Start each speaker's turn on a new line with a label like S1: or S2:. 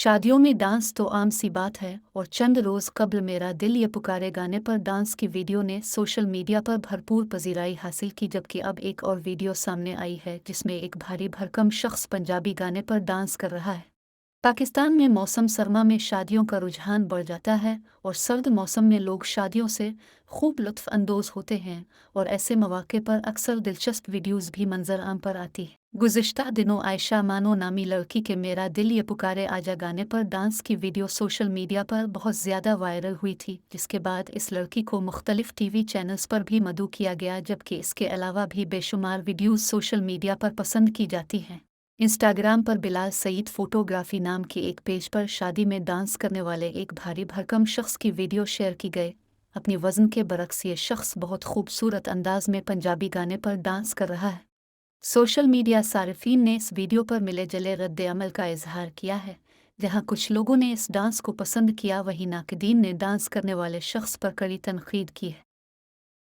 S1: शादियों में डांस तो आम सी बात है और चंद रोज कबल मेरा दिल ये पुकारे गाने पर डांस की वीडियो ने सोशल मीडिया पर भरपूर पजीराई हासिल की। जबकि अब एक और वीडियो सामने आई है जिसमें एक भारी भरकम शख्स पंजाबी गाने पर डांस कर रहा है। पाकिस्तान में मौसम सरमा में शादियों का रुझान बढ़ जाता है और सर्द मौसम में लोग शादियों से खूब लुत्फ अंदोज होते हैं और ऐसे मौके पर अक्सर दिलचस्प वीडियोस भी मंजर आम पर आती है। गुज़िश्ता दिनों आयशा मानो नामी लड़की के मेरा दिल ये पुकारे आजा गाने पर डांस की वीडियो सोशल मीडिया पर बहुत ज़्यादा वायरल हुई थी, जिसके बाद इस लड़की को मुख्तलिफ टीवी चैनल्स पर भी मदऊ किया गया। जबकि इसके अलावा भी बेशुमार वीडियोज़ सोशल मीडिया पर पसंद की जाती हैं। इंस्टाग्राम पर बिलाल सईद फोटोग्राफी नाम के एक पेज पर शादी में डांस करने वाले एक भारी भरकम शख्स की वीडियो शेयर की गई। अपनी वज़न के बरक्स ये शख्स बहुत खूबसूरत अंदाज में पंजाबी गाने पर डांस कर रहा है। सोशल मीडिया सारिफीन ने इस वीडियो पर मिले जले रद्द अमल का इजहार किया है। जहां कुछ लोगों ने इस डांस को पसंद किया, वहीं नाकदीन ने डांस करने वाले शख्स पर कड़ी तनकीद की है।